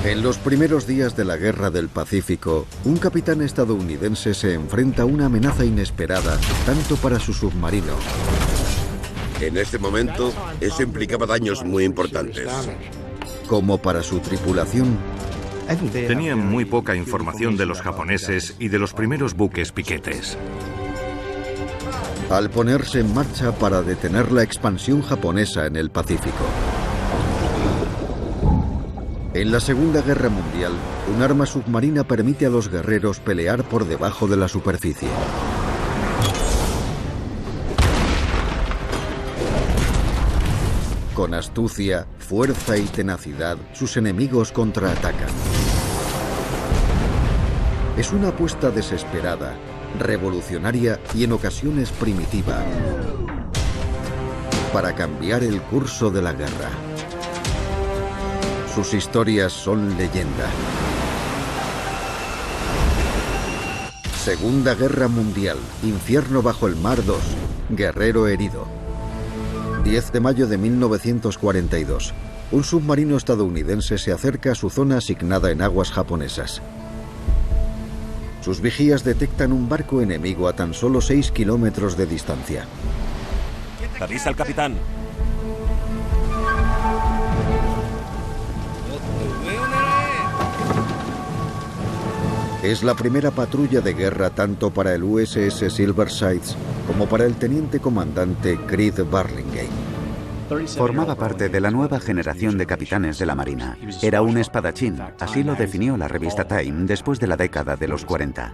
En los primeros días de la Guerra del Pacífico, un capitán estadounidense se enfrenta a una amenaza inesperada, tanto para su submarino. En este momento, eso implicaba daños muy importantes. Como para su tripulación. Tenían muy poca información de los japoneses y de los primeros buques piquetes. Al ponerse en marcha para detener la expansión japonesa en el Pacífico. En la Segunda Guerra Mundial, un arma submarina permite a los guerreros pelear por debajo de la superficie. Con astucia, fuerza y tenacidad, sus enemigos contraatacan. Es una apuesta desesperada, revolucionaria y en ocasiones primitiva, para cambiar el curso de la guerra. Sus historias son leyenda. Segunda Guerra Mundial, Infierno bajo el mar 2, Guerrero herido. 10 de mayo de 1942. Un submarino estadounidense se acerca a su zona asignada en aguas japonesas. Sus vigías detectan un barco enemigo a tan solo 6 kilómetros de distancia. Avisa al capitán. Es la primera patrulla de guerra tanto para el USS Silver Sides como para el teniente comandante Creed Burlingame. Formaba parte de la nueva generación de capitanes de la Marina. Era un espadachín, así lo definió la revista Time después de la década de los 40.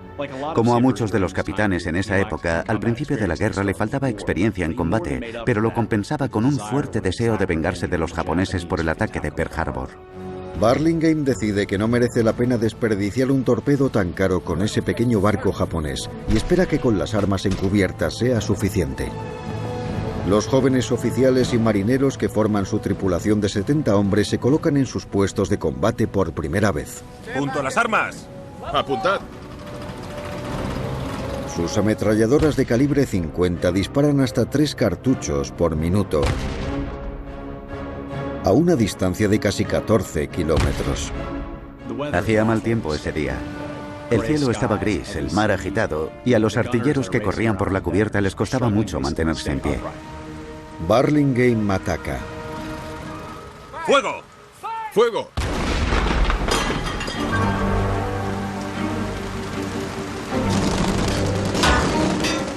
Como a muchos de los capitanes en esa época, al principio de la guerra le faltaba experiencia en combate, pero lo compensaba con un fuerte deseo de vengarse de los japoneses por el ataque de Pearl Harbor. Burlingame decide que no merece la pena desperdiciar un torpedo tan caro con ese pequeño barco japonés y espera que con las armas encubiertas sea suficiente. Los jóvenes oficiales y marineros que forman su tripulación de 70 hombres se colocan en sus puestos de combate por primera vez. ¡Punto a las armas! ¡Apuntad! Sus ametralladoras de calibre 50 disparan hasta 3 cartuchos por minuto, a una distancia de casi 14 kilómetros. Hacía mal tiempo ese día. El cielo estaba gris, el mar agitado, y a los artilleros que corrían por la cubierta les costaba mucho mantenerse en pie. Burlingame ataca. ¡Fuego! ¡Fuego!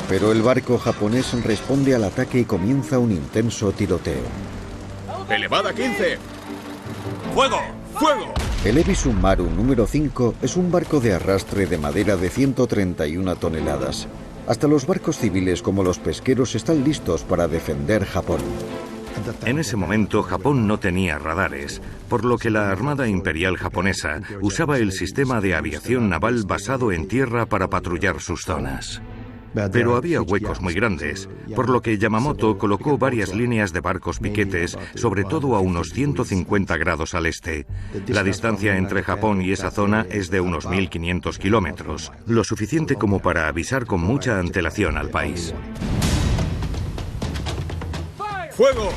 Pero el barco japonés responde al ataque y comienza un intenso tiroteo. ¡Elevada 15! ¡Fuego! ¡Fuego! El Heavy Submarine número 5 es un barco de arrastre de madera de 131 toneladas. Hasta los barcos civiles como los pesqueros están listos para defender Japón. En ese momento Japón no tenía radares, por lo que la Armada Imperial japonesa usaba el sistema de aviación naval basado en tierra para patrullar sus zonas. Pero había huecos muy grandes, por lo que Yamamoto colocó varias líneas de barcos piquetes, sobre todo a unos 150 grados al este. La distancia entre Japón y esa zona es de unos 1.500 kilómetros, lo suficiente como para avisar con mucha antelación al país. ¡Fuego!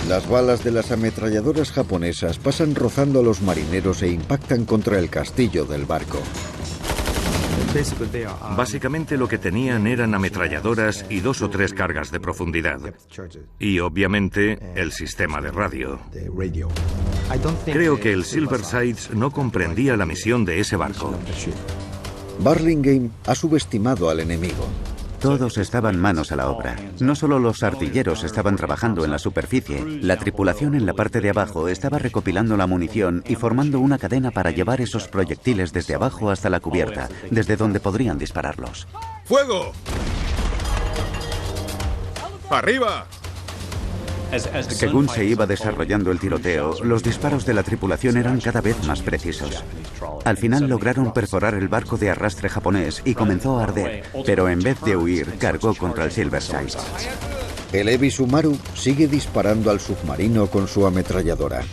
Las balas de las ametralladoras japonesas pasan rozando a los marineros e impactan contra el castillo del barco. Básicamente lo que tenían eran ametralladoras y 2 o 3 cargas de profundidad. Y obviamente el sistema de radio. Creo que el Silver Sides no comprendía la misión de ese barco. Burlingame ha subestimado al enemigo. Todos estaban manos a la obra. No solo los artilleros estaban trabajando en la superficie, la tripulación en la parte de abajo estaba recopilando la munición y formando una cadena para llevar esos proyectiles desde abajo hasta la cubierta, desde donde podrían dispararlos. ¡Fuego! ¡Arriba! Según se iba desarrollando el tiroteo, los disparos de la tripulación eran cada vez más precisos. Al final lograron perforar el barco de arrastre japonés y comenzó a arder, pero en vez de huir, cargó contra el Silver Sides. El Heavy Submarine sigue disparando al submarino con su ametralladora.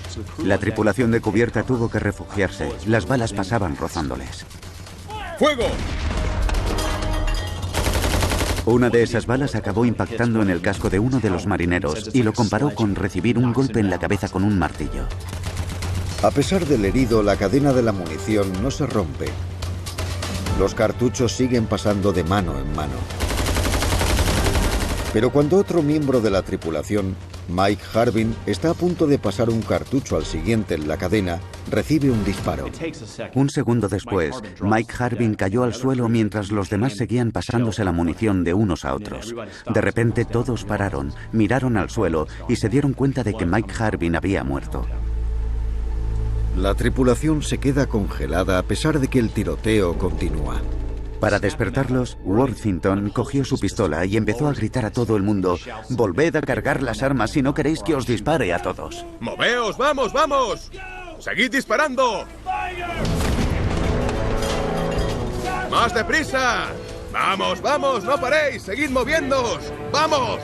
La tripulación de cubierta tuvo que refugiarse. Las balas pasaban rozándoles. ¡Fuego! Una de esas balas acabó impactando en el casco de uno de los marineros y lo comparó con recibir un golpe en la cabeza con un martillo. A pesar del herido, la cadena de la munición no se rompe. Los cartuchos siguen pasando de mano en mano. Pero cuando otro miembro de la tripulación, Mike Harbin, está a punto de pasar un cartucho al siguiente en la cadena, recibe un disparo. Un segundo después, Mike Harbin cayó al suelo mientras los demás seguían pasándose la munición de unos a otros. De repente todos pararon, miraron al suelo y se dieron cuenta de que Mike Harbin había muerto. La tripulación se queda congelada a pesar de que el tiroteo continúa. Para despertarlos, Worthington cogió su pistola y empezó a gritar a todo el mundo: «Volved a cargar las armas si no queréis que os dispare a todos». ¡Moveos! ¡Vamos, vamos! ¡Seguid disparando! ¡Más deprisa! ¡Vamos, vamos! ¡No paréis! ¡Seguid moviéndoos! ¡Vamos!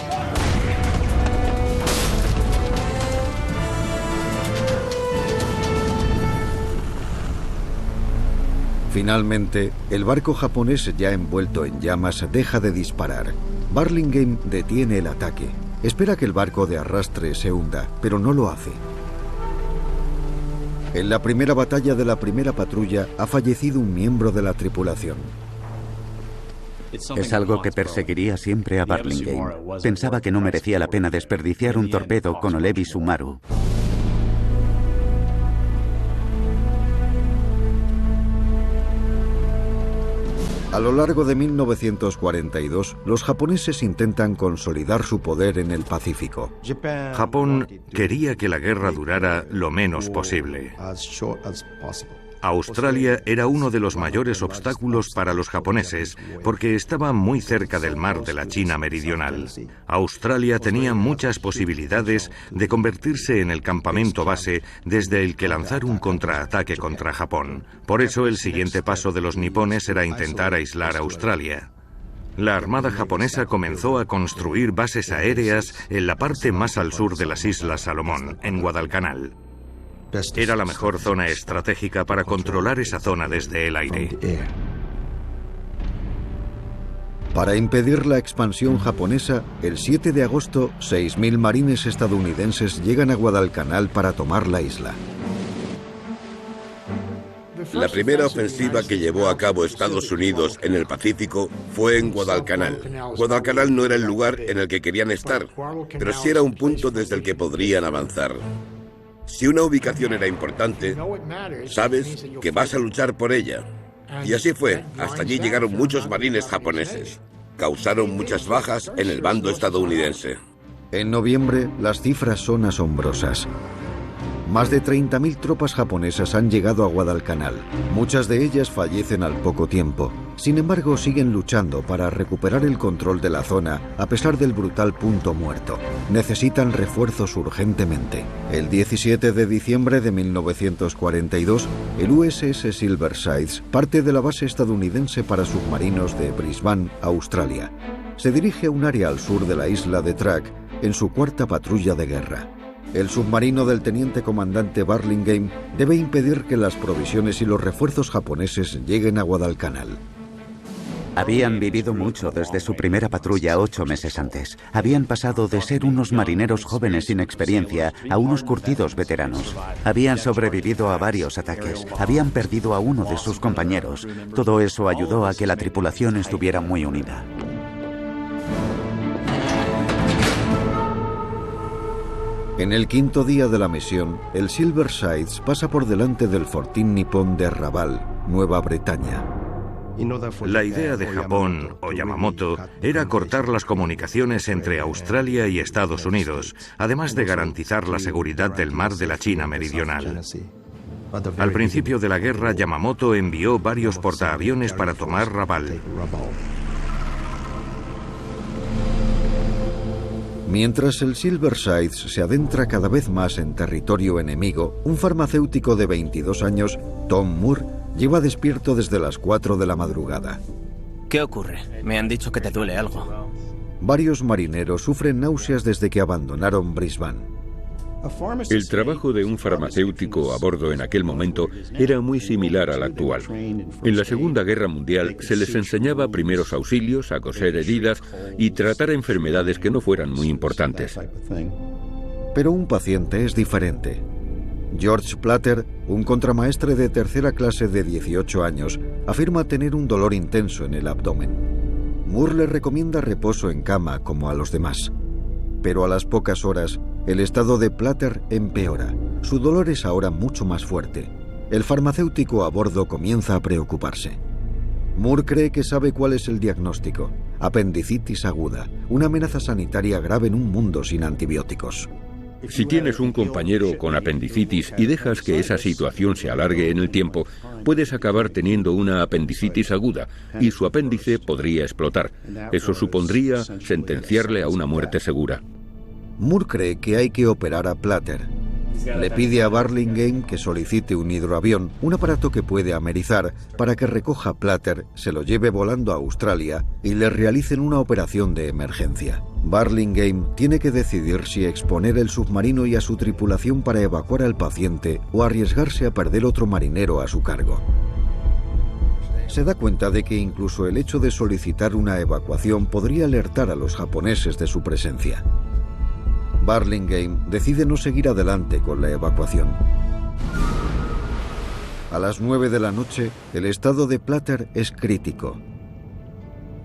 Finalmente, el barco japonés ya envuelto en llamas deja de disparar. Burlingame detiene el ataque. Espera que el barco de arrastre se hunda, pero no lo hace. En la primera batalla de la primera patrulla ha fallecido un miembro de la tripulación. Es algo que perseguiría siempre a Burlingame. Pensaba que no merecía la pena desperdiciar un torpedo con Olevi Sumaru. A lo largo de 1942, los japoneses intentan consolidar su poder en el Pacífico. Japón quería que la guerra durara lo menos posible. Australia era uno de los mayores obstáculos para los japoneses porque estaba muy cerca del mar de la China Meridional. Australia tenía muchas posibilidades de convertirse en el campamento base desde el que lanzar un contraataque contra Japón. Por eso el siguiente paso de los nipones era intentar aislar a Australia. La armada japonesa comenzó a construir bases aéreas en la parte más al sur de las Islas Salomón, en Guadalcanal. Era la mejor zona estratégica para controlar esa zona desde el aire. Para impedir la expansión japonesa, el 7 de agosto, 6.000 marines estadounidenses llegan a Guadalcanal para tomar la isla. La primera ofensiva que llevó a cabo Estados Unidos en el Pacífico fue en Guadalcanal. Guadalcanal no era el lugar en el que querían estar, pero sí era un punto desde el que podrían avanzar. Si una ubicación era importante, sabes que vas a luchar por ella. Y así fue. Hasta allí llegaron muchos marines japoneses. Causaron muchas bajas en el bando estadounidense. En noviembre, las cifras son asombrosas. Más de 30.000 tropas japonesas han llegado a Guadalcanal. Muchas de ellas fallecen al poco tiempo. Sin embargo, siguen luchando para recuperar el control de la zona a pesar del brutal punto muerto. Necesitan refuerzos urgentemente. El 17 de diciembre de 1942, el USS Silverside parte de la base estadounidense para submarinos de Brisbane, Australia. Se dirige a un área al sur de la isla de Truk en su cuarta patrulla de guerra. El submarino del teniente comandante Burlingame debe impedir que las provisiones y los refuerzos japoneses lleguen a Guadalcanal. Habían vivido mucho desde su primera patrulla 8 meses antes. Habían pasado de ser unos marineros jóvenes sin experiencia a unos curtidos veteranos. Habían sobrevivido a varios ataques. Habían perdido a uno de sus compañeros. Todo eso ayudó a que la tripulación estuviera muy unida. En el quinto día de la misión, el Silverside pasa por delante del fortín nipón de Rabaul, Nueva Bretaña. La idea de Japón, o Yamamoto, era cortar las comunicaciones entre Australia y Estados Unidos, además de garantizar la seguridad del mar de la China Meridional. Al principio de la guerra, Yamamoto envió varios portaaviones para tomar Rabaul. Mientras el Silverside se adentra cada vez más en territorio enemigo, un farmacéutico de 22 años, Tom Moore, lleva despierto desde las 4 de la madrugada. ¿Qué ocurre? Me han dicho que te duele algo. Varios marineros sufren náuseas desde que abandonaron Brisbane. El trabajo de un farmacéutico a bordo en aquel momento era muy similar al actual. En la Segunda Guerra Mundial se les enseñaba primeros auxilios, a coser heridas y tratar enfermedades que no fueran muy importantes. Pero un paciente es diferente. George Platter, un contramaestre de tercera clase de 18 años, afirma tener un dolor intenso en el abdomen. Moore le recomienda reposo en cama como a los demás. Pero a las pocas horas, el estado de Platter empeora. Su dolor es ahora mucho más fuerte. El farmacéutico a bordo comienza a preocuparse. Moore cree que sabe cuál es el diagnóstico: apendicitis aguda, una amenaza sanitaria grave en un mundo sin antibióticos. Si tienes un compañero con apendicitis y dejas que esa situación se alargue en el tiempo, puedes acabar teniendo una apendicitis aguda y su apéndice podría explotar. Eso supondría sentenciarle a una muerte segura. Moore cree que hay que operar a Platter. Le pide a Burlingame que solicite un hidroavión, un aparato que puede amerizar, para que recoja a Platter, se lo lleve volando a Australia y le realicen una operación de emergencia. Burlingame tiene que decidir si exponer el submarino y a su tripulación para evacuar al paciente o arriesgarse a perder otro marinero a su cargo. Se da cuenta de que incluso el hecho de solicitar una evacuación podría alertar a los japoneses de su presencia. Burlingame decide no seguir adelante con la evacuación. A las 9 de la noche, el estado de Platter es crítico.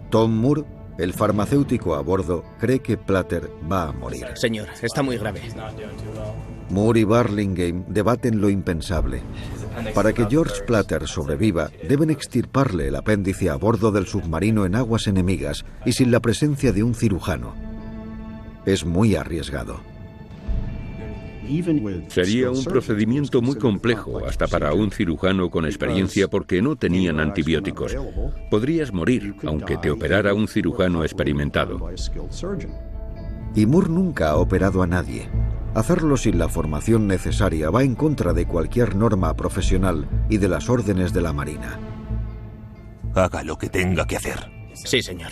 Tom Moore, el farmacéutico a bordo, cree que Platter va a morir. Señor, está muy grave. Moore y Burlingame debaten lo impensable. Para que George Platter sobreviva, deben extirparle el apéndice a bordo del submarino en aguas enemigas y sin la presencia de un cirujano. Es muy arriesgado. Sería un procedimiento muy complejo, hasta para un cirujano con experiencia, porque no tenían antibióticos. Podrías morir, aunque te operara un cirujano experimentado. Y Moore nunca ha operado a nadie. Hacerlo sin la formación necesaria va en contra de cualquier norma profesional y de las órdenes de la Marina. Haga lo que tenga que hacer. Sí, señor.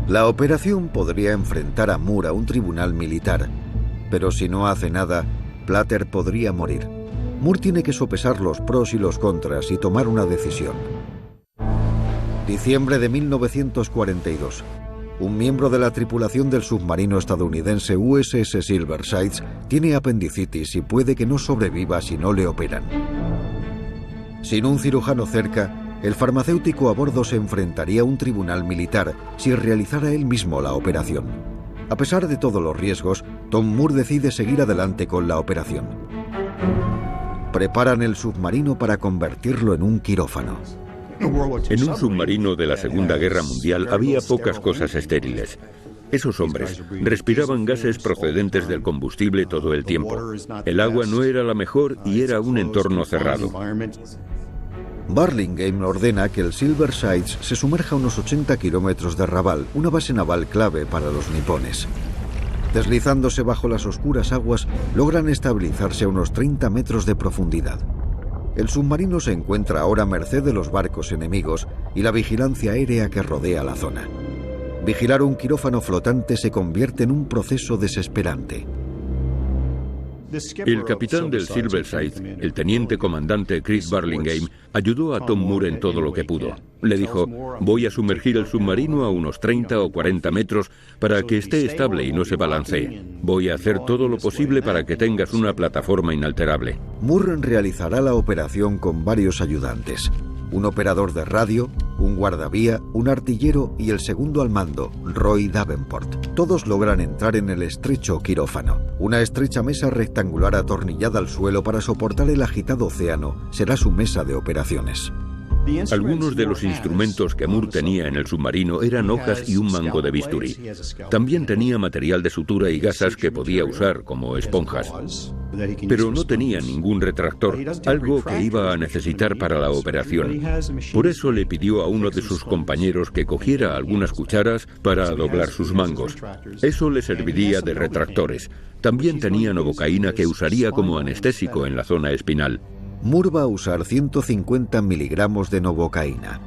La operación podría enfrentar a Moore a un tribunal militar, pero si no hace nada, Platter podría morir. Moore tiene que sopesar los pros y los contras y tomar una decisión. Diciembre de 1942. Un miembro de la tripulación del submarino estadounidense USS Silverside tiene apendicitis y puede que no sobreviva si no le operan. Sin un cirujano cerca, el farmacéutico a bordo se enfrentaría a un tribunal militar si realizara él mismo la operación. A pesar de todos los riesgos, Tom Moore decide seguir adelante con la operación. Preparan el submarino para convertirlo en un quirófano. En un submarino de la Segunda Guerra Mundial había pocas cosas estériles. Esos hombres respiraban gases procedentes del combustible todo el tiempo. El agua no era la mejor y era un entorno cerrado. Burlingame ordena que el Silverside se sumerja a unos 80 kilómetros de Rabaul, una base naval clave para los nipones. Deslizándose bajo las oscuras aguas, logran estabilizarse a unos 30 metros de profundidad. El submarino se encuentra ahora a merced de los barcos enemigos y la vigilancia aérea que rodea la zona. Vigilar un quirófano flotante se convierte en un proceso desesperante. El capitán del Silverside, el teniente comandante Chris Burlingame, ayudó a Tom Moore en todo lo que pudo. Le dijo: voy a sumergir el submarino a unos 30 o 40 metros para que esté estable y no se balancee. Voy a hacer todo lo posible para que tengas una plataforma inalterable. Moore realizará la operación con varios ayudantes. Un operador de radio, un guardavía, un artillero y el segundo al mando, Roy Davenport. Todos logran entrar en el estrecho quirófano. Una estrecha mesa rectangular atornillada al suelo para soportar el agitado océano será su mesa de operaciones. Algunos de los instrumentos que Moore tenía en el submarino eran hojas y un mango de bisturí. También tenía material de sutura y gasas que podía usar como esponjas. Pero no tenía ningún retractor, algo que iba a necesitar para la operación. Por eso le pidió a uno de sus compañeros que cogiera algunas cucharas para doblar sus mangos. Eso le serviría de retractores. También tenía novocaína que usaría como anestésico en la zona espinal. Moore va a usar 150 miligramos de novocaína.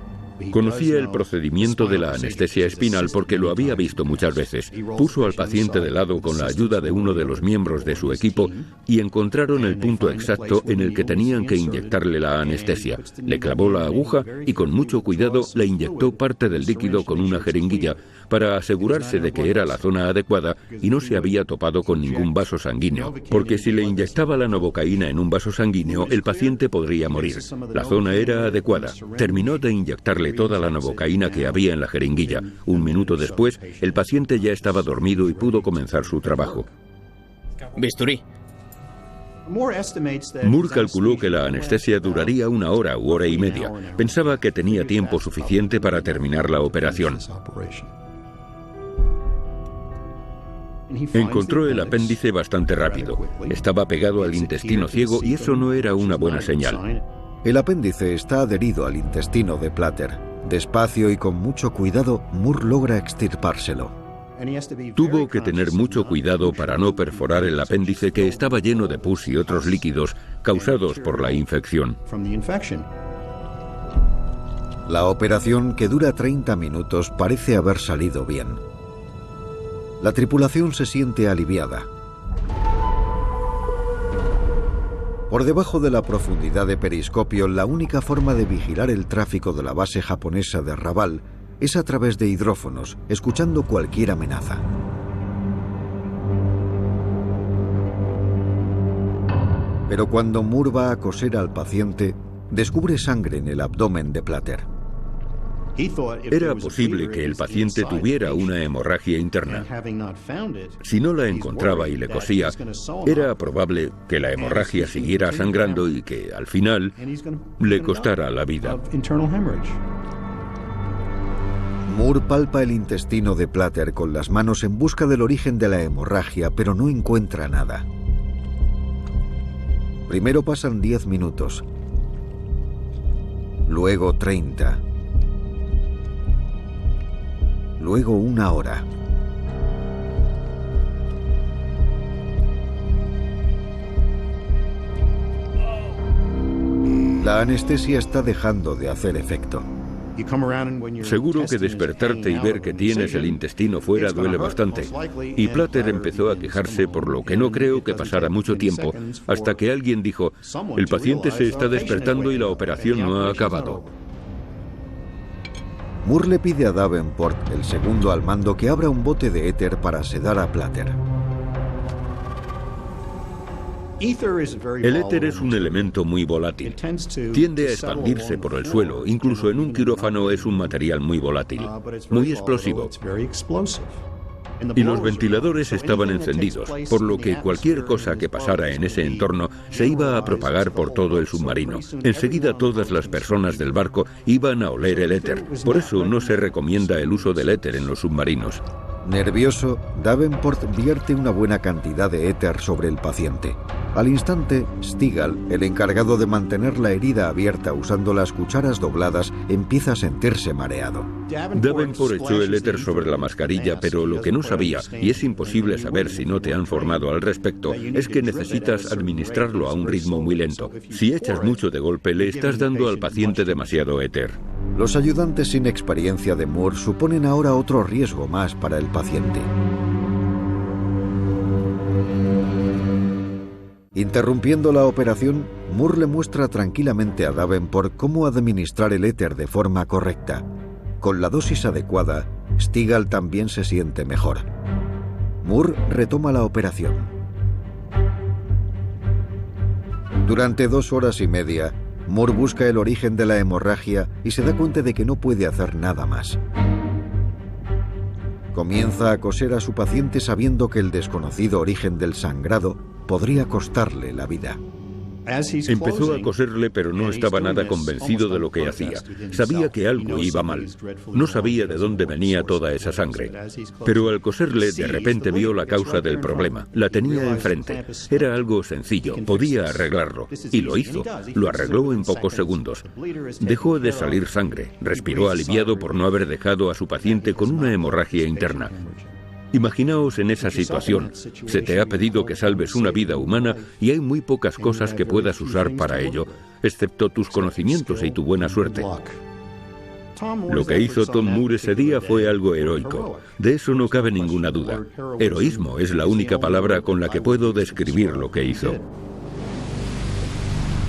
Conocía el procedimiento de la anestesia espinal porque lo había visto muchas veces. Puso al paciente de lado con la ayuda de uno de los miembros de su equipo y encontraron el punto exacto en el que tenían que inyectarle la anestesia. Le clavó la aguja y con mucho cuidado le inyectó parte del líquido con una jeringuilla para asegurarse de que era la zona adecuada y no se había topado con ningún vaso sanguíneo, porque si le inyectaba la novocaína en un vaso sanguíneo, el paciente podría morir. La zona era adecuada. Terminó de inyectarle toda la novocaína que había en la jeringuilla. Un minuto después, el paciente ya estaba dormido y pudo comenzar su trabajo. Bisturí. Moore calculó que la anestesia duraría 1 hora u hora y media. Pensaba que tenía tiempo suficiente para terminar la operación. Encontró el apéndice bastante rápido. Estaba pegado al intestino ciego y eso no era una buena señal. El apéndice está adherido al intestino de Plater. Despacio y con mucho cuidado, Moore logra extirpárselo. Tuvo que tener mucho cuidado para no perforar el apéndice que estaba lleno de pus y otros líquidos causados por la infección. La operación, que dura 30 minutos, parece haber salido bien. La tripulación se siente aliviada. Por debajo de la profundidad de periscopio, la única forma de vigilar el tráfico de la base japonesa de Raval es a través de hidrófonos, escuchando cualquier amenaza. Pero cuando Moore va a coser al paciente, descubre sangre en el abdomen de Plater. Era posible que el paciente tuviera una hemorragia interna. Si no la encontraba y le cosía, era probable que la hemorragia siguiera sangrando y que, al final, le costara la vida. Moore palpa el intestino de Plater con las manos en busca del origen de la hemorragia, pero no encuentra nada. Primero pasan 10 minutos, luego 30, luego 1 hora. La anestesia está dejando de hacer efecto. Seguro que despertarte y ver que tienes el intestino fuera duele bastante. Y Plater empezó a quejarse, por lo que no creo que pasara mucho tiempo, hasta que alguien dijo: el paciente se está despertando y la operación no ha acabado. Moore le pide a Davenport, el segundo al mando, que abra un bote de éter para sedar a Plater. El éter es un elemento muy volátil. Tiende a expandirse por el suelo. Incluso en un quirófano es un material muy volátil, muy explosivo. Y los ventiladores estaban encendidos, por lo que cualquier cosa que pasara en ese entorno se iba a propagar por todo el submarino. Enseguida todas las personas del barco iban a oler el éter. Por eso no se recomienda el uso del éter en los submarinos. Nervioso, Davenport vierte una buena cantidad de éter sobre el paciente. Al instante, Stigall, el encargado de mantener la herida abierta usando las cucharas dobladas, empieza a sentirse mareado. Davenport echó el éter sobre la mascarilla, pero lo que no sabía, y es imposible saber si no te han formado al respecto, es que necesitas administrarlo a un ritmo muy lento. Si echas mucho de golpe, le estás dando al paciente demasiado éter. Los ayudantes sin experiencia de Moore suponen ahora otro riesgo más para el paciente. Interrumpiendo la operación, Moore le muestra tranquilamente a Davenport cómo administrar el éter de forma correcta. Con la dosis adecuada, Stigall también se siente mejor. Moore retoma la operación. Durante 2 horas y media, Moore busca el origen de la hemorragia y se da cuenta de que no puede hacer nada más. Comienza a coser a su paciente sabiendo que el desconocido origen del sangrado podría costarle la vida. Empezó a coserle, pero no estaba nada convencido de lo que hacía. Sabía que algo iba mal. No sabía de dónde venía toda esa sangre. Pero al coserle, de repente vio la causa del problema. La tenía enfrente. Era algo sencillo. Podía arreglarlo. Y lo hizo. Lo arregló en pocos segundos. Dejó de salir sangre. Respiró aliviado por no haber dejado a su paciente con una hemorragia interna. Imaginaos en esa situación. Se te ha pedido que salves una vida humana y hay muy pocas cosas que puedas usar para ello, excepto tus conocimientos y tu buena suerte. Lo que hizo Tom Moore ese día fue algo heroico. De eso no cabe ninguna duda. Heroísmo es la única palabra con la que puedo describir lo que hizo.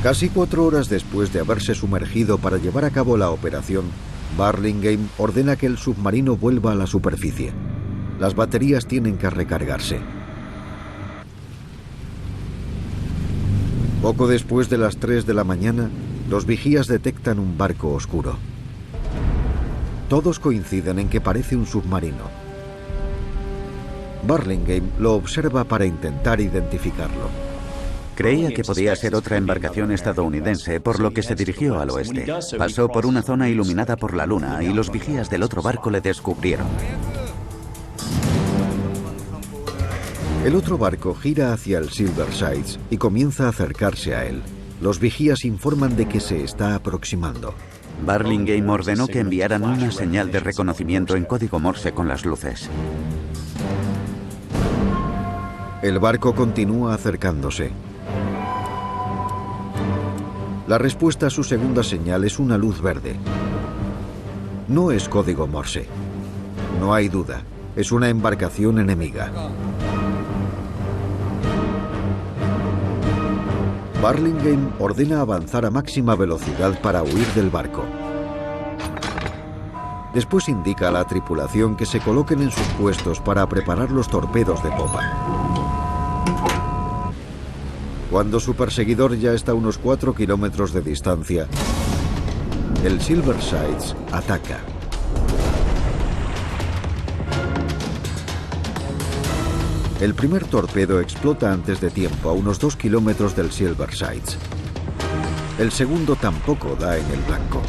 Casi 4 horas después de haberse sumergido para llevar a cabo la operación, Burlingame ordena que el submarino vuelva a la superficie. Las baterías tienen que recargarse. Poco después de las 3 de la mañana, los vigías detectan un barco oscuro. Todos coinciden en que parece un submarino. Burlingame lo observa para intentar identificarlo. Creía que podía ser otra embarcación estadounidense, por lo que se dirigió al oeste. Pasó por una zona iluminada por la luna y los vigías del otro barco le descubrieron. El otro barco gira hacia el Silver Sides y comienza a acercarse a él. Los vigías informan de que se está aproximando. Burlingame ordenó que enviaran una señal de reconocimiento en código Morse con las luces. El barco continúa acercándose. La respuesta a su segunda señal es una luz verde. No es código Morse. No hay duda, es una embarcación enemiga. Burlingame ordena avanzar a máxima velocidad para huir del barco. Después indica a la tripulación que se coloquen en sus puestos para preparar los torpedos de popa. Cuando su perseguidor ya está a unos 4 kilómetros de distancia, el Silver Sides ataca. El primer torpedo explota antes de tiempo a unos 2 kilómetros del Silver Sides. El segundo tampoco da en el blanco.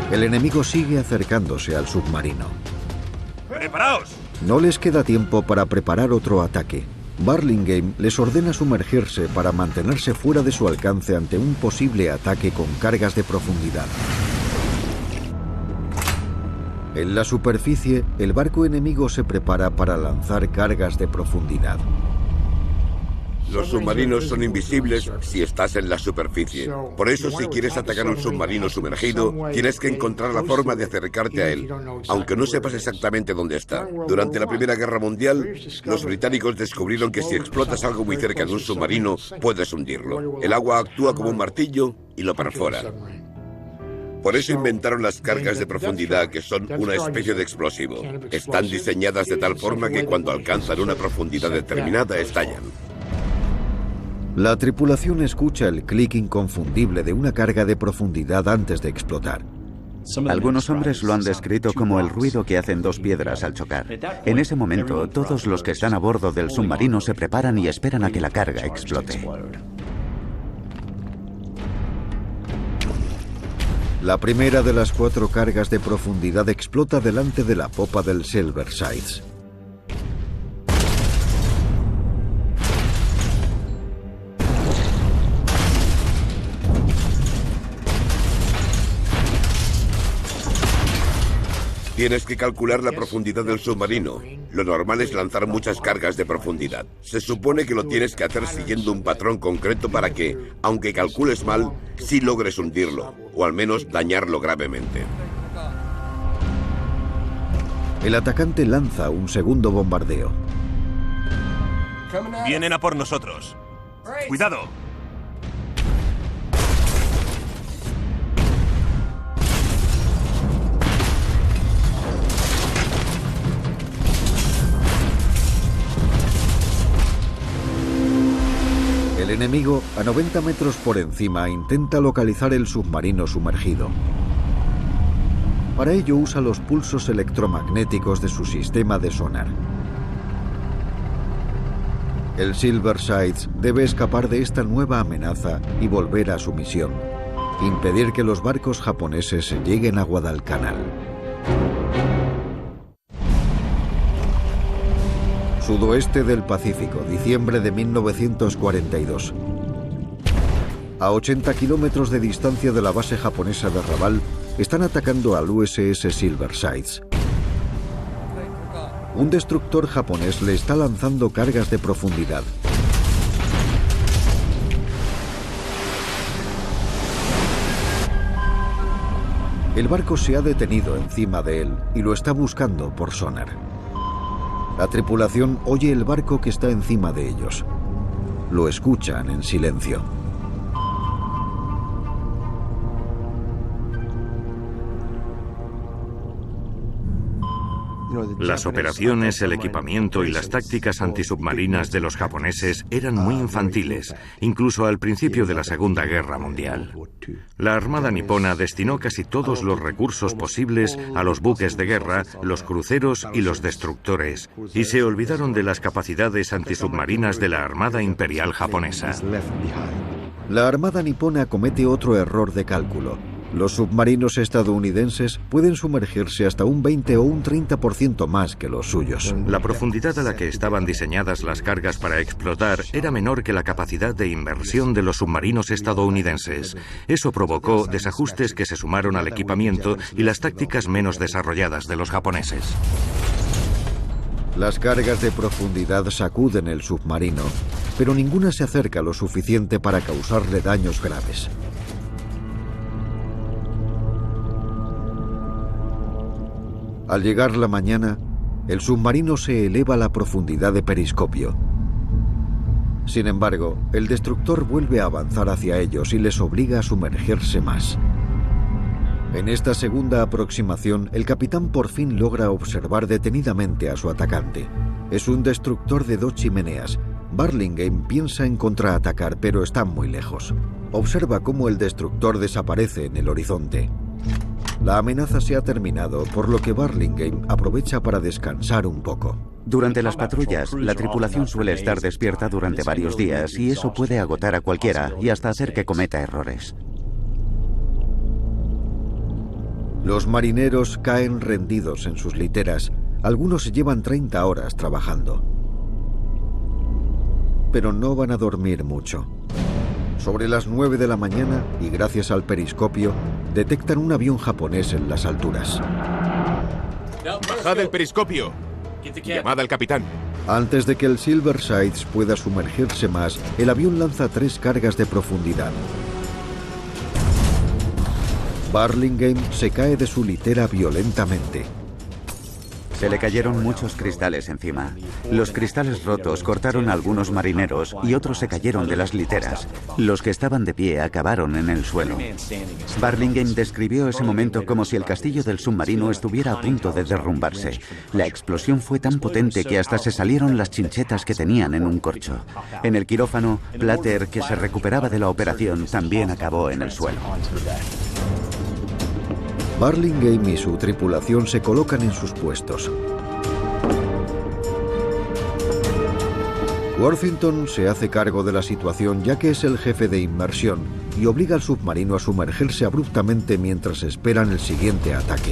El enemigo sigue acercándose al submarino. ¡Preparaos! No les queda tiempo para preparar otro ataque. Burlingame les ordena sumergirse para mantenerse fuera de su alcance ante un posible ataque con cargas de profundidad. En la superficie, el barco enemigo se prepara para lanzar cargas de profundidad. Los submarinos son invisibles si estás en la superficie. Por eso, si quieres atacar un submarino sumergido, tienes que encontrar la forma de acercarte a él, aunque no sepas exactamente dónde está. Durante la Primera Guerra Mundial, los británicos descubrieron que si explotas algo muy cerca de un submarino, puedes hundirlo. El agua actúa como un martillo y lo perfora. Por eso inventaron las cargas de profundidad, que son una especie de explosivo. Están diseñadas de tal forma que cuando alcanzan una profundidad determinada estallan. La tripulación escucha el clic inconfundible de una carga de profundidad antes de explotar. Algunos hombres lo han descrito como el ruido que hacen 2 piedras al chocar. En ese momento, todos los que están a bordo del submarino se preparan y esperan a que la carga explote. La primera de las 4 cargas de profundidad explota delante de la popa del Silver Sides. Tienes que calcular la profundidad del submarino. Lo normal es lanzar muchas cargas de profundidad. Se supone que lo tienes que hacer siguiendo un patrón concreto para que, aunque calcules mal, sí logres hundirlo, o al menos dañarlo gravemente. El atacante lanza un segundo bombardeo. Vienen a por nosotros. ¡Cuidado! El enemigo, a 90 metros por encima, intenta localizar el submarino sumergido. Para ello usa los pulsos electromagnéticos de su sistema de sonar. El Silver Sides debe escapar de esta nueva amenaza y volver a su misión: impedir que los barcos japoneses lleguen a Guadalcanal. Sudoeste del Pacífico, diciembre de 1942. A 80 kilómetros de distancia de la base japonesa de Raval, están atacando al USS Silver Sides. Un destructor japonés le está lanzando cargas de profundidad. El barco se ha detenido encima de él y lo está buscando por sonar. La tripulación oye el barco que está encima de ellos. Lo escuchan en silencio. Las operaciones, el equipamiento y las tácticas antisubmarinas de los japoneses eran muy infantiles, incluso al principio de la Segunda Guerra Mundial. La Armada nipona destinó casi todos los recursos posibles a los buques de guerra, los cruceros y los destructores, y se olvidaron de las capacidades antisubmarinas de la Armada Imperial japonesa. La Armada nipona comete otro error de cálculo. Los submarinos estadounidenses pueden sumergirse hasta un 20 o un 30% más que los suyos. La profundidad a la que estaban diseñadas las cargas para explotar era menor que la capacidad de inmersión de los submarinos estadounidenses. Eso provocó desajustes que se sumaron al equipamiento y las tácticas menos desarrolladas de los japoneses. Las cargas de profundidad sacuden el submarino, pero ninguna se acerca lo suficiente para causarle daños graves. Al llegar la mañana, el submarino se eleva a la profundidad de periscopio. Sin embargo, el destructor vuelve a avanzar hacia ellos y les obliga a sumergirse más. En esta segunda aproximación, el capitán por fin logra observar detenidamente a su atacante. Es un destructor de 2 chimeneas. Burlingame piensa en contraatacar, pero está muy lejos. Observa cómo el destructor desaparece en el horizonte. La amenaza se ha terminado, por lo que Burlingame aprovecha para descansar un poco. Durante las patrullas, la tripulación suele estar despierta durante varios días y eso puede agotar a cualquiera y hasta hacer que cometa errores. Los marineros caen rendidos en sus literas. Algunos llevan 30 horas trabajando. Pero no van a dormir mucho. Sobre las 9 de la mañana, y gracias al periscopio, detectan un avión japonés en las alturas. ¡Bajad el periscopio! ¡Llamad al capitán! Antes de que el Silver Sides pueda sumergirse más, el avión lanza 3 cargas de profundidad. Burlingame se cae de su litera violentamente. Se le cayeron muchos cristales encima. Los cristales rotos cortaron a algunos marineros y otros se cayeron de las literas. Los que estaban de pie acabaron en el suelo. Burlingame describió ese momento como si el castillo del submarino estuviera a punto de derrumbarse. La explosión fue tan potente que hasta se salieron las chinchetas que tenían en un corcho. En el quirófano, Plater, que se recuperaba de la operación, también acabó en el suelo. Burlingame y su tripulación se colocan en sus puestos. Worthington se hace cargo de la situación ya que es el jefe de inmersión y obliga al submarino a sumergirse abruptamente mientras esperan el siguiente ataque.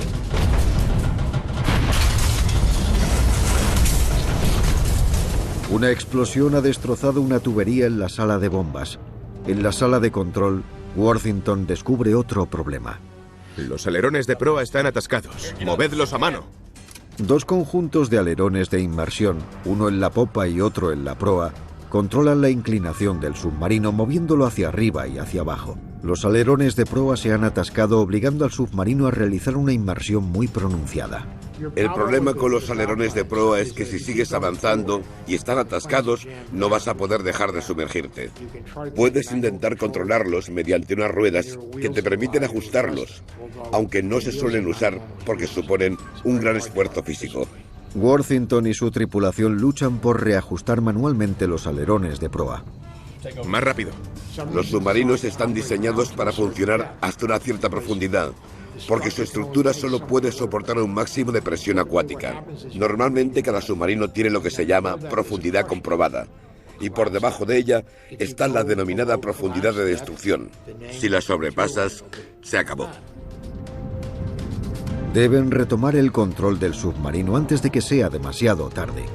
Una explosión ha destrozado una tubería en la sala de bombas. En la sala de control, Worthington descubre otro problema. Los alerones de proa están atascados. Movedlos a mano. 2 conjuntos de alerones de inmersión, uno en la popa y otro en la proa, controlan la inclinación del submarino moviéndolo hacia arriba y hacia abajo. Los alerones de proa se han atascado obligando al submarino a realizar una inmersión muy pronunciada. El problema con los alerones de proa es que si sigues avanzando y están atascados, no vas a poder dejar de sumergirte. Puedes intentar controlarlos mediante unas ruedas que te permiten ajustarlos, aunque no se suelen usar porque suponen un gran esfuerzo físico. Worthington y su tripulación luchan por reajustar manualmente los alerones de proa. Más rápido. Los submarinos están diseñados para funcionar hasta una cierta profundidad, porque su estructura solo puede soportar un máximo de presión acuática. Normalmente cada submarino tiene lo que se llama profundidad comprobada, y por debajo de ella está la denominada profundidad de destrucción. Si la sobrepasas, se acabó. Deben retomar el control del submarino antes de que sea demasiado tarde.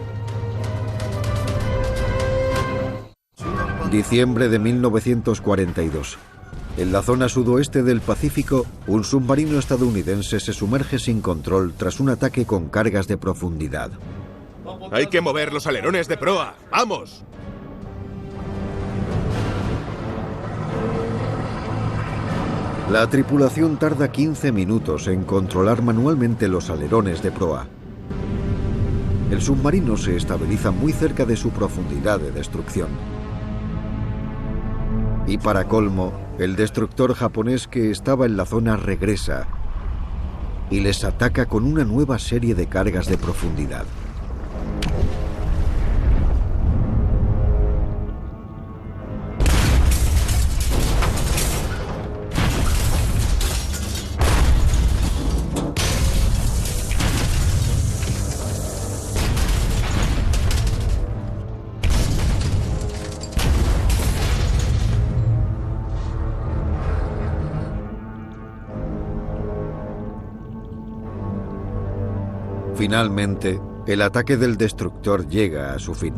Diciembre de 1942. En la zona sudoeste del Pacífico, un submarino estadounidense se sumerge sin control tras un ataque con cargas de profundidad. Hay que mover los alerones de proa. ¡Vamos! La tripulación tarda 15 minutos en controlar manualmente los alerones de proa. El submarino se estabiliza muy cerca de su profundidad de destrucción. Y para colmo, el destructor japonés que estaba en la zona regresa y les ataca con una nueva serie de cargas de profundidad. Finalmente, el ataque del destructor llega a su fin.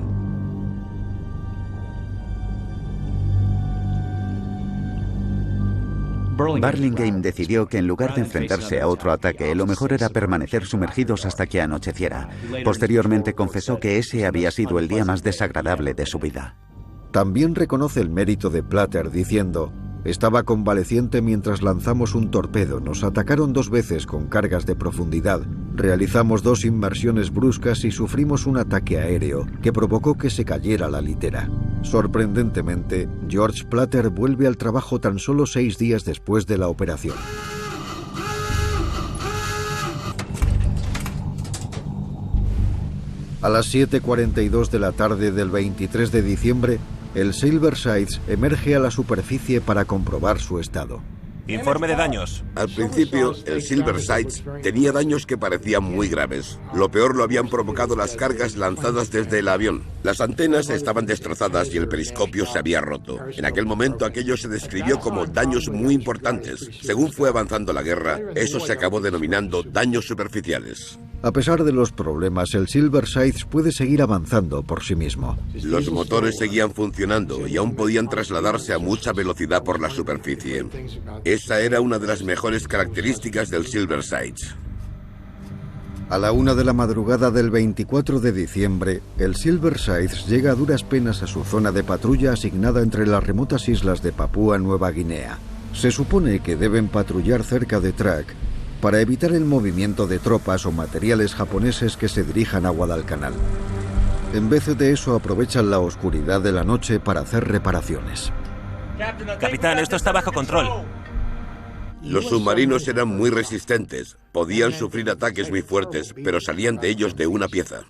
Burlingame decidió que en lugar de enfrentarse a otro ataque, lo mejor era permanecer sumergidos hasta que anocheciera. Posteriormente confesó que ese había sido el día más desagradable de su vida. También reconoce el mérito de Platter diciendo: estaba convaleciente mientras lanzamos un torpedo, nos atacaron 2 veces con cargas de profundidad, realizamos 2 inmersiones bruscas y sufrimos un ataque aéreo que provocó que se cayera la litera. Sorprendentemente, George Platter vuelve al trabajo tan solo 6 días después de la operación. A las 7:42 de la tarde del 23 de diciembre, el Silver Sides emerge a la superficie para comprobar su estado. Informe de daños. Al principio, el Silver Sides tenía daños que parecían muy graves. Lo peor lo habían provocado las cargas lanzadas desde el avión. Las antenas estaban destrozadas y el periscopio se había roto. En aquel momento aquello se describió como daños muy importantes. Según fue avanzando la guerra, eso se acabó denominando daños superficiales. A pesar de los problemas, el Silver Sides puede seguir avanzando por sí mismo. Los motores seguían funcionando y aún podían trasladarse a mucha velocidad por la superficie. Esa era una de las mejores características del Silver Sides. A la 1 de la madrugada del 24 de diciembre, el Silver Sides llega a duras penas a su zona de patrulla asignada entre las remotas islas de Papúa Nueva Guinea. Se supone que deben patrullar cerca de Track para evitar el movimiento de tropas o materiales japoneses que se dirijan a Guadalcanal. En vez de eso, aprovechan la oscuridad de la noche para hacer reparaciones. Capitán, esto está bajo control. Los submarinos eran muy resistentes, podían sufrir ataques muy fuertes, pero salían de ellos de una pieza.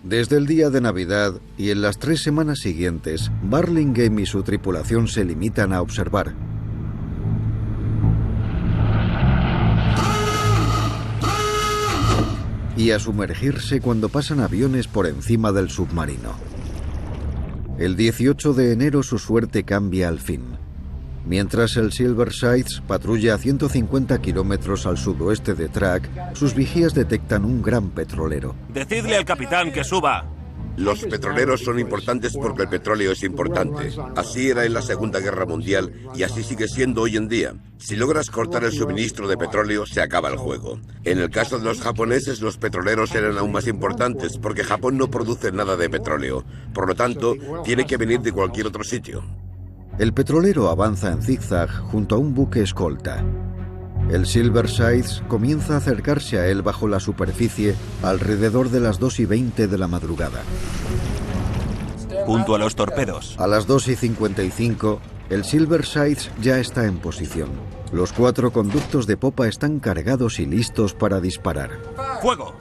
Desde el día de Navidad y en las 3 semanas siguientes, Burlingame y su tripulación se limitan a observar. Y a sumergirse cuando pasan aviones por encima del submarino. El 18 de enero su suerte cambia al fin. Mientras el Silver Sides patrulla a 150 kilómetros al sudoeste de Track, sus vigías detectan un gran petrolero. Decidle al capitán que suba. Los petroleros son importantes porque el petróleo es importante. Así era en la Segunda Guerra Mundial y así sigue siendo hoy en día. Si logras cortar el suministro de petróleo, se acaba el juego. En el caso de los japoneses, los petroleros eran aún más importantes porque Japón no produce nada de petróleo. Por lo tanto, tiene que venir de cualquier otro sitio. El petrolero avanza en zigzag junto a un buque escolta. El Silver Sides comienza a acercarse a él bajo la superficie alrededor de las 2:20 de la madrugada. Junto a los torpedos. A las 2:55, el Silver Sides ya está en posición. Los 4 conductos de popa están cargados y listos para disparar. ¡Fuego!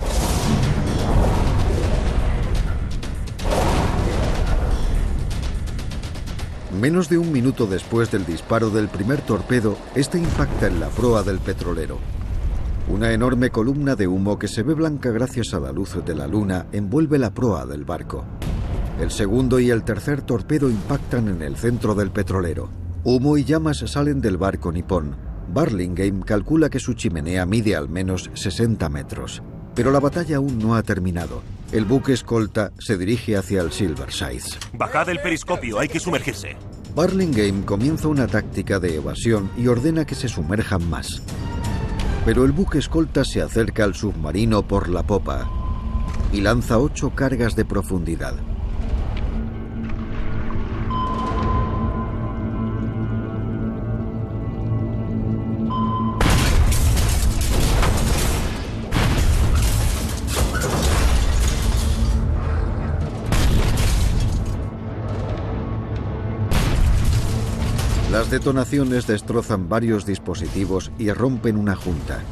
Menos de un minuto después del disparo del primer torpedo, este impacta en la proa del petrolero. Una enorme columna de humo que se ve blanca gracias a la luz de la luna envuelve la proa del barco. El segundo y el tercer torpedo impactan en el centro del petrolero. Humo y llamas salen del barco nipón. Burlingame calcula que su chimenea mide al menos 60 metros. Pero la batalla aún no ha terminado. El buque escolta se dirige hacia el Silver Sides. Bajad el periscopio, hay que sumergirse. Burlingame comienza una táctica de evasión y ordena que se sumerjan más. Pero el buque escolta se acerca al submarino por la popa y lanza 8 cargas de profundidad. Las detonaciones destrozan varios dispositivos y rompen una junta.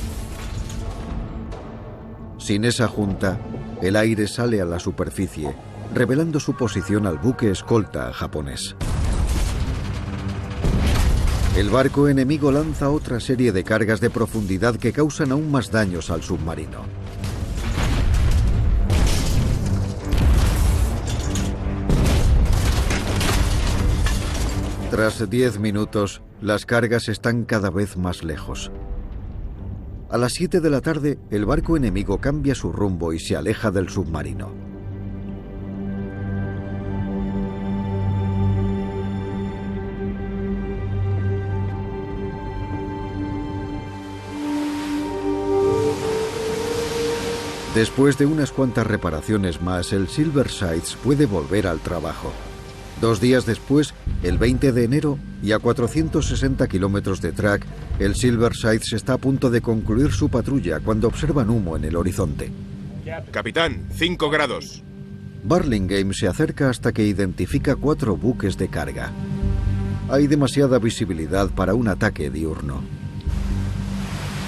Sin esa junta, el aire sale a la superficie, revelando su posición al buque escolta japonés. El barco enemigo lanza otra serie de cargas de profundidad que causan aún más daños al submarino. Tras 10 minutos, las cargas están cada vez más lejos. A las 7 de la tarde, el barco enemigo cambia su rumbo y se aleja del submarino. Después de unas cuantas reparaciones más, el Silver Sides puede volver al trabajo. 2 días después, el 20 de enero, y a 460 kilómetros de track, el Silver Sides está a punto de concluir su patrulla cuando observan humo en el horizonte. Capitán, 5 grados. Burlingame se acerca hasta que identifica 4 buques de carga. Hay demasiada visibilidad para un ataque diurno.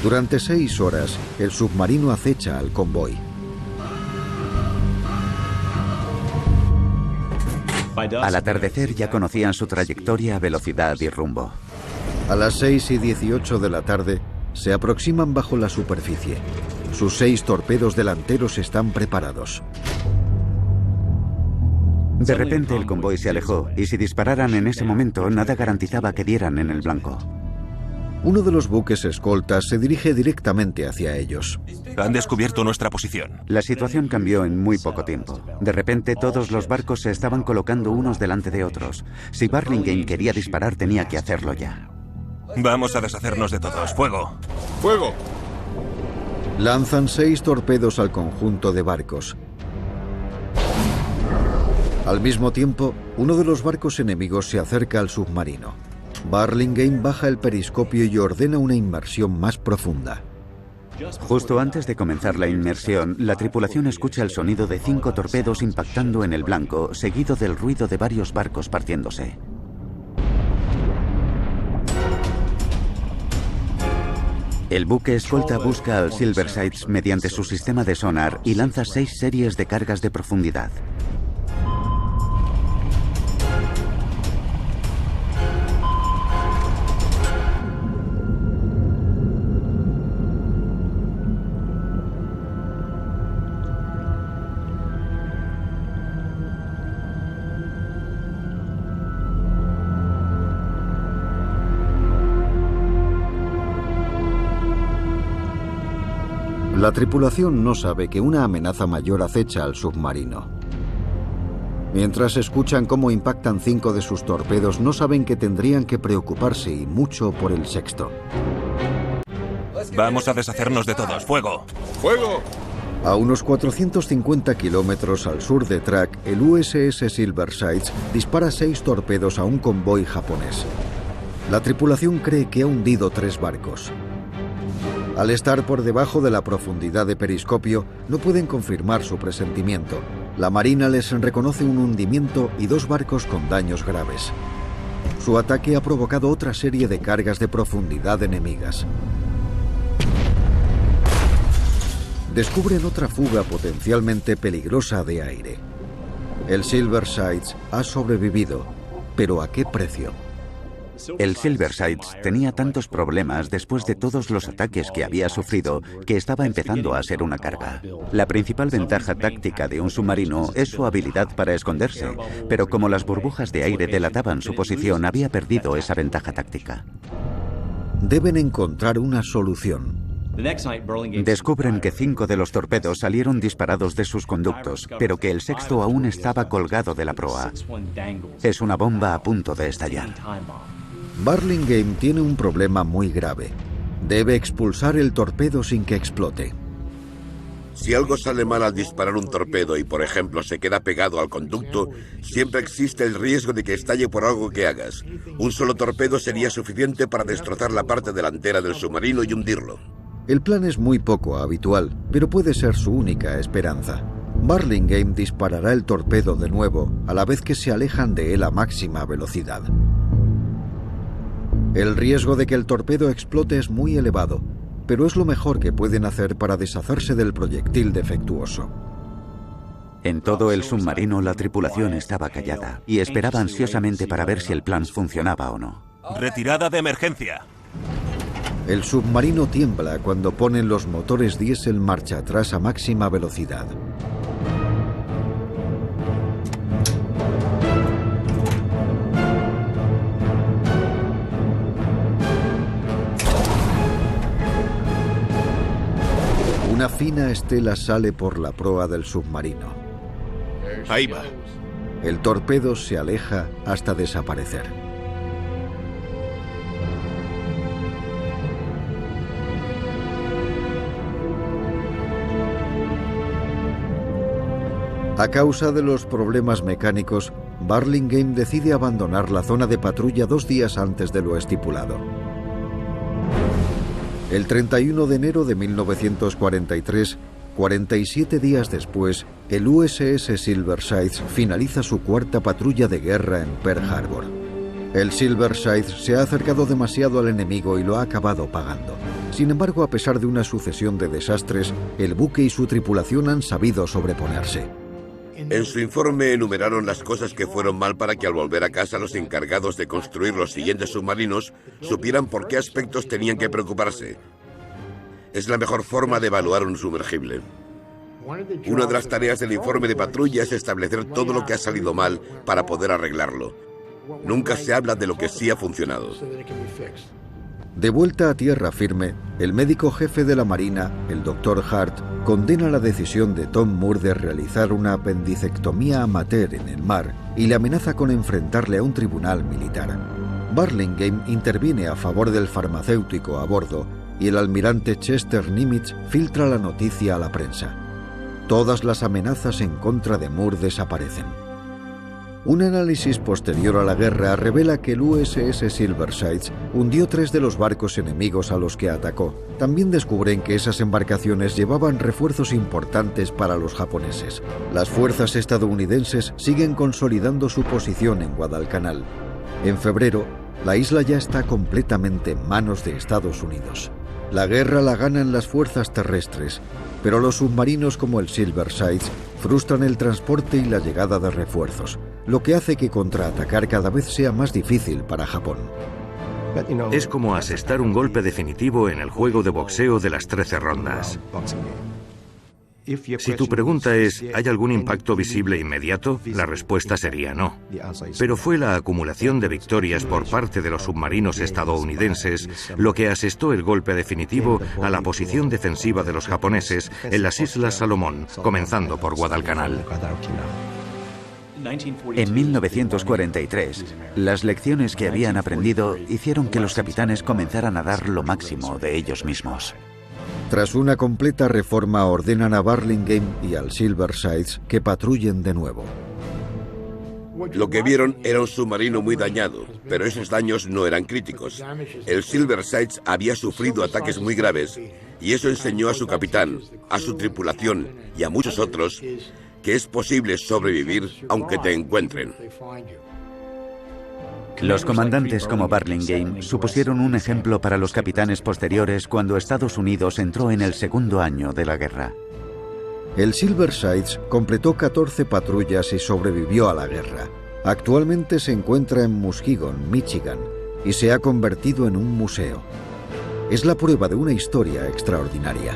Durante 6 horas, el submarino acecha al convoy. Al atardecer ya conocían su trayectoria, velocidad y rumbo. A las 6:18 de la tarde, se aproximan bajo la superficie. Sus 6 torpedos delanteros están preparados. De repente el convoy se alejó y si dispararan en ese momento, nada garantizaba que dieran en el blanco. Uno de los buques escoltas se dirige directamente hacia ellos. Han descubierto nuestra posición. La situación cambió en muy poco tiempo. De repente todos los barcos se estaban colocando unos delante de otros. Si Burlingame quería disparar, tenía que hacerlo ya. Vamos a deshacernos de todos. ¡Fuego! ¡Fuego! Lanzan 6 torpedos al conjunto de barcos. Al mismo tiempo, uno de los barcos enemigos se acerca al submarino. Burlingame baja el periscopio y ordena una inmersión más profunda. Justo antes de comenzar la inmersión, la tripulación escucha el sonido de 5 torpedos impactando en el blanco, seguido del ruido de varios barcos partiéndose. El buque escolta busca al Silver Sides mediante su sistema de sonar y lanza 6 series de cargas de profundidad. La tripulación no sabe que una amenaza mayor acecha al submarino. Mientras escuchan cómo impactan 5 de sus torpedos, no saben que tendrían que preocuparse y mucho por el sexto. Vamos a deshacernos de todos. ¡Fuego! ¡Fuego! A unos 450 kilómetros al sur de Track, el USS Silver Sides dispara 6 torpedos a un convoy japonés. La tripulación cree que ha hundido 3 barcos. Al estar por debajo de la profundidad de periscopio, no pueden confirmar su presentimiento. La Marina les reconoce un hundimiento y 2 barcos con daños graves. Su ataque ha provocado otra serie de cargas de profundidad enemigas. Descubren otra fuga potencialmente peligrosa de aire. El Silver Sides ha sobrevivido, pero ¿a qué precio? El Silver Sides tenía tantos problemas después de todos los ataques que había sufrido que estaba empezando a ser una carga. La principal ventaja táctica de un submarino es su habilidad para esconderse, pero como las burbujas de aire delataban su posición, había perdido esa ventaja táctica. Deben encontrar una solución. Descubren que 5 de los torpedos salieron disparados de sus conductos, pero que el sexto aún estaba colgado de la proa. Es una bomba a punto de estallar. Burlingame tiene un problema muy grave. Debe expulsar el torpedo sin que explote. Si algo sale mal al disparar un torpedo y, por ejemplo, se queda pegado al conducto, siempre existe el riesgo de que estalle por algo que hagas. Un solo torpedo sería suficiente para destrozar la parte delantera del submarino y hundirlo. El plan es muy poco habitual, pero puede ser su única esperanza. Burlingame disparará el torpedo de nuevo, a la vez que se alejan de él a máxima velocidad. El riesgo de que el torpedo explote es muy elevado, pero es lo mejor que pueden hacer para deshacerse del proyectil defectuoso. En todo el submarino la tripulación estaba callada y esperaba ansiosamente para ver si el plan funcionaba o no. Retirada de emergencia. El submarino tiembla cuando ponen los motores diésel marcha atrás a máxima velocidad. Una fina estela sale por la proa del submarino. Ahí va. El torpedo se aleja hasta desaparecer. A causa de los problemas mecánicos, Burlingame decide abandonar la zona de patrulla 2 días antes de lo estipulado. El 31 de enero de 1943, 47 días después, el USS Silverside finaliza su 4ª patrulla de guerra en Pearl Harbor. El Silverside se ha acercado demasiado al enemigo y lo ha acabado pagando. Sin embargo, a pesar de una sucesión de desastres, el buque y su tripulación han sabido sobreponerse. En su informe enumeraron las cosas que fueron mal para que al volver a casa los encargados de construir los siguientes submarinos supieran por qué aspectos tenían que preocuparse. Es la mejor forma de evaluar un sumergible. Una de las tareas del informe de patrulla es establecer todo lo que ha salido mal para poder arreglarlo. Nunca se habla de lo que sí ha funcionado. De vuelta a tierra firme, el médico jefe de la Marina, el Dr. Hart, condena la decisión de Tom Moore de realizar una apendicectomía amateur en el mar y le amenaza con enfrentarle a un tribunal militar. Burlingame interviene a favor del farmacéutico a bordo y el almirante Chester Nimitz filtra la noticia a la prensa. Todas las amenazas en contra de Moore desaparecen. Un análisis posterior a la guerra revela que el USS Silverside hundió 3 de los barcos enemigos a los que atacó. También descubren que esas embarcaciones llevaban refuerzos importantes para los japoneses. Las fuerzas estadounidenses siguen consolidando su posición en Guadalcanal. En febrero, la isla ya está completamente en manos de Estados Unidos. La guerra la ganan las fuerzas terrestres, pero los submarinos como el Silverside frustran el transporte y la llegada de refuerzos, lo que hace que contraatacar cada vez sea más difícil para Japón. Es como asestar un golpe definitivo en el juego de boxeo de las 13 rondas. Si tu pregunta es, ¿hay algún impacto visible inmediato? La respuesta sería no. Pero fue la acumulación de victorias por parte de los submarinos estadounidenses lo que asestó el golpe definitivo a la posición defensiva de los japoneses en las Islas Salomón, comenzando por Guadalcanal. En 1943, las lecciones que habían aprendido hicieron que los capitanes comenzaran a dar lo máximo de ellos mismos. Tras una completa reforma, ordenan a Burlingame y al Silverside que patrullen de nuevo. Lo que vieron era un submarino muy dañado, pero esos daños no eran críticos. El Silverside había sufrido ataques muy graves y eso enseñó a su capitán, a su tripulación y a muchos otros que es posible sobrevivir aunque te encuentren. Los comandantes como Burlingame supusieron un ejemplo para los capitanes posteriores cuando Estados Unidos entró en el 2º año de la guerra. El Silverside completó 14 patrullas y sobrevivió a la guerra. Actualmente se encuentra en Muskegon, Michigan, y se ha convertido en un museo. Es la prueba de una historia extraordinaria.